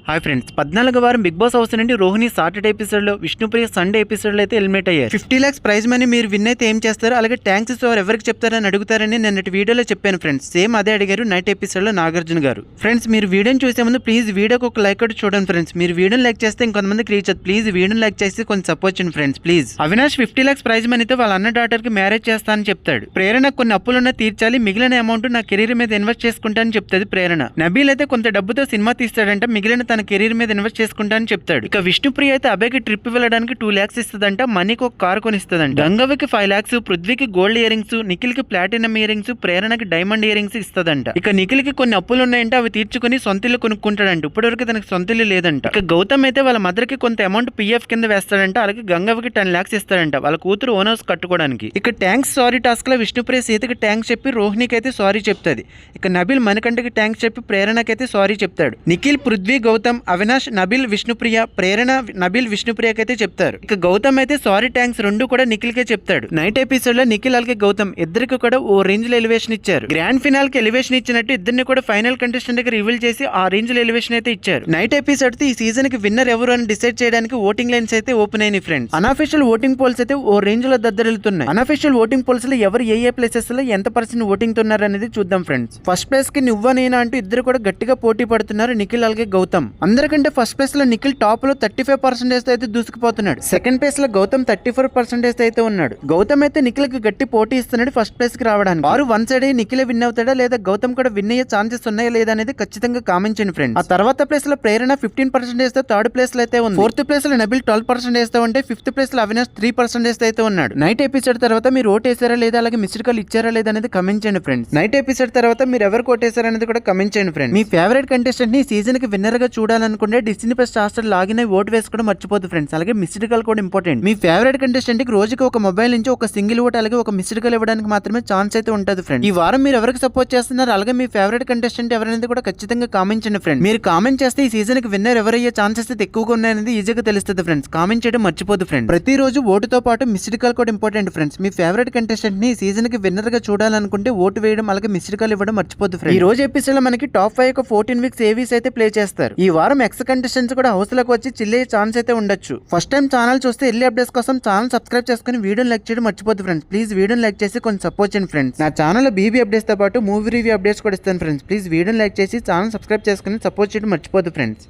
Hi friends, 14వ వారం big boss house నుండి Rohini Saturday episode లో, విష్ణుప్రియ సండే ఎపిసోడ్ లో అయితే ఎలిమినేట్ అయ్యారు. 50 lakhs ప్రైజ్ మనీ మీరు విన్ అయితే ఏం చేస్తారు, అలాగే ట్యాంక్స్ ఎవరికి చెప్తారని అడుగుతారని నిన్నటి వీడియోలో చెప్పాను ఫ్రెండ్స్. సేమ్ అదే అడిగారు నైట్ ఎపిసోడ్ లో నాగార్జున గారు. ఫ్రెండ్స్, మీరు వీడియోని చూసే ముందు ప్లీజ్ వీడియోకి ఒక లైక్ కూడా చూడండి ఫ్రెండ్స్. మీరు వీడియోని లైక్ చేస్తే ఇంకొంతమందికి రీచ్ అవుతుంది. ప్లీజ్ వీడియోని లైక్ చేసి కొంచెం సపోర్ట్ చేయండి friends please. Avinash 50 lakhs prize మనీతో వాళ్ళ అన్న డాటర్ కి మ్యారేజ్ చేస్తానని చెప్తాడు. ప్రేరణ కొన్ని అప్పులున్నా తీర్చాలి, మిగిలిన అమౌంట్ నా కెరీర్ మీద ఇన్వెస్ట్ చేసుకుంటానని చెప్తుంది ప్రేరణ. నబీల్ అయితే కొంత డబ్బుతో సినిమా తీస్తాడంట, మిగిలిన తన కెరీర్ మీద ఇన్వెస్ట్ చేసుకుంటా అని చెప్తాడు. ఇక విష్ణుప్రియ అయితే అభయ్కి ట్రిప్ వెళ్ళడానికి 2 lakhs ఇస్తుందంట, మనీకి ఒక కార్ కొనిస్తుందంట. గంగవ్వకి 5 lakhs, పృథ్వీకి గోల్డ్ ఇయర్ రింగ్స్, నిఖిల్ కి ప్లాటినం ఇయర్ రింగ్స్, ప్రేరణకి డైమండ్ ఇయర్ రింగ్స్ ఇస్తుందంట. ఇక నిఖిల్ కి కొన్ని అప్పులు ఉన్నాయంటే అవి తీర్చుకుని సొంత ఇల్లు కొనుక్కుంటాడంట. ఇప్పటివరకు తనకి సొంత ఇల్లు లేదంట. ఇక గౌతమ్ అయితే వాళ్ళ మదర్ కి కొంత అమౌంట్ PF కింద వేస్తాడంట, అలాగే గంగవ్వకి 10 lakhs ఇస్తాడంట వాళ్ళ కూతురు ఓన్ హౌస్ కట్టుకోవడానికి. ఇక ట్యాంక్స్ సారీ టాస్క్ లో విష్ణుప్రియ సీతకి ట్యాంక్స్ చెప్పి రోహిణికి అయితే సారీ చెప్తాది. ఇక నబిల్ మణికంఠకి ట్యాంక్స్ చెప్పి ప్రేరణకి అయితే సారీ చెప్తాడు. నిఖిల్, పృథ్వీ, గౌతమ్, అవినాష్, నబిల్, విష్ణుప్రియ, ప్రేరణ, నబిల్ విష్ణుప్రియకి అయితే చెప్తారు. ఇక గౌతమ్ అయితే సారీ ట్యాంక్స్ రెండు కూడా నిఖిల్ కే చెప్తాడు. నైట్ ఎపిసోడ్ లో నిఖిల్ అలాగే గౌతమ్ ఇద్దరికి కూడా ఓ రేంజ్ లో ఎలివేషన్ ఇచ్చారు. గ్రాండ్ ఫినాల్ కి ఎలివేషన్ ఇచ్చినట్టు ఇద్దరిని కూడా ఫైనల్ కంటెస్టెంట్ కి రివీల్ చేసి ఆ రేంజ్ లో ఎలివేషన్ అయితే ఇచ్చారు. నైట్ ఎపిసోడ్ తో ఈ సీజన్ కి విన్నర్ ఎవరు అని డిసైడ్ చేయడానికి ఓటింగ్ లైన్స్ అయితే ఓపెన్ అయినాయి ఫ్రెండ్స్. అన్అఫీషియల్ ఓటింగ్ పోల్స్ అయితే ఓ రేంజ్ లో దద్దరిల్లుతున్నాయి. అన్అఫీషియల్ ఓటింగ్ పోల్స్ లో ఎవరు ఏ ప్లేసెస్ లో ఎంత పర్సెంట్ ఓటింగ్ తున్నారు అనేది చూద్దాం ఫ్రెండ్స్. ఫస్ట్ ప్లేస్ కి నువ్వా నేనా అంటూ ఇద్దరు కూడా గట్టిగా పోటీ పడుతున్నారు నిఖిల్ అలాగే గౌతమ్. అందరికంటే ఫస్ట్ ప్లేస్ లో నిఖిల్ టాప్ లో 35% అయితే దూసుకుపోతున్నాడు. సెకండ్ ప్లేస్ లో గౌతమ్ 34% అయితే ఉన్నాడు. గౌతమ్ అయితే నిఖిల్ కి గట్టి పోటీ ఇస్తున్నాడు ఫస్ట్ ప్లేస్ కి రావడానికి. వారు వన్ సైడ్ అయ్యి నిఖిల్ విన్ అవుతాడా లేదా గౌతమ్ కూడా విన్ అయ్యే ఛాన్సెస్ ఉన్నాయా లేదా అనేది ఖచ్చితంగా కామెంట్ చేయండి ఫ్రెండ్స్. ఆ తర్వాత ప్లేస్ లో ప్రేరణ 15% తో థర్డ్ ప్లేస్ లో అయితే ఉంది. ఫోర్త్ ప్లేస్ లో నబిల్ 12% ఉంటే ఫిఫ్త్ ప్లేస్ లో అవినాష్ 3% అయితే ఉన్నాడు. నైట్ ఎపిసోడ్ తర్వాత మీరు ఓట్ వేసారా లేదా అలాగే మిస్డ్ కాల్ ఇచ్చారా లేదా అనేది కమెంట్ చేయండి ఫ్రెండ్స్. నైట్ ఎపిసోడ్ తర్వాత మీరు ఎవరికి ఓట్ వేసారా అనేది కూడా కమెంట్ చేయండి ఫ్రెండ్స్. మీ ఫేవరెట్ కంటెస్టెంట్ ని సీజన్ కి విన్నర్ గా చూడాలనుకుంటే డిస్నీ ప్లస్ హాట్‌స్టార్ లాగిన్ అయి ఓట్ వేసుకోవడం మర్చిపోదు ఫ్రెండ్స్. అలాగే మిస్డ్ కాల్ కూడా ఇంపార్టెంట్. మీ ఫేవరెట్ కంటెస్టెంట్ కి రోజుకి ఒక మొబైల్ నుంచి ఒక సింగిల్ ఓట్ అలాగే ఒక మిస్డ్ కాల్ ఇవ్వడానికి మాత్రమే ఛాన్స్ అయితే ఉంటుంది ఫ్రెండ్స్. ఈ వారం మీరు ఎవరికి సపోర్ట్ చేస్తున్నారు అలాగే మీ ఫేవరెట్ కంటెస్టెంట్ ఎవరైనా కూడా ఖచ్చితంగా కామెంట్ చేయండి ఫ్రెండ్స్. మీరు కామెంట్ చేస్తే ఈ సీజన్ కి విన్నర్ ఎవరయ్యే ఛాన్సెస్ అయితే ఎక్కువగా ఉన్నాయనేది ఈజీగా తెలుస్తుంది ఫ్రెండ్స్. కామెంట్ చేయడం మర్చిపోదు ఫ్రెండ్స్. ప్రతిరోజు ఓటుతో పాటు మిస్డ్ కాల్ కూడా ఇంపార్టెంట్ ఫ్రెండ్స్. మీ ఫేవరెట్ కంటెస్టెంట్ ని ఈ సీజన్ కి విన్నర్ గా చూడాలనుకుంటే ఓటు వేయడం అలాగే మిస్డ్ కాల్ ఇవ్వడం మర్చిపోదు ఫ్రెండ్స్. ఈ రోజు ఎపిసోడ్ లో మనకి టాప్ 5 ఒక 14 వీక్స్ ఏవీస్ అయితే ప్లే చేస్తారు. ఈ వారం ఎక్స్ కంటెస్టెంట్స్ కూడా హౌస్ లోకి వచ్చి చిల్లే ఛాన్స్ అయితే ఉండొచ్చు. ఫస్ట్ టైం ఛానల్ చూస్తే ఎర్లీ అప్డేట్స్ కోసం ఛానల్ సబ్స్క్రైబ్ చేసుకుని వీడియోని లైక్ చేయడం మర్చిపోద్దు ఫ్రెండ్స్. ప్లీజ్ వీడియోని లైక్ చేసి కొంచెం సపోర్ట్ చేయండి ఫ్రెండ్స్. నా ఛానల్ బీబీ అప్డేట్స్ తో పాటు మూవీ రివ్యూ అప్డేట్స్ కూడా ఇస్తాను ఫ్రెండ్స్. ప్లీజ్ వీడియోని లైక్ చేసి ఛానల్ సబ్స్క్రైబ్ చేసుకుని సపోర్ట్ చేయడం మర్చిపోద్దు ఫ్రెండ్స్.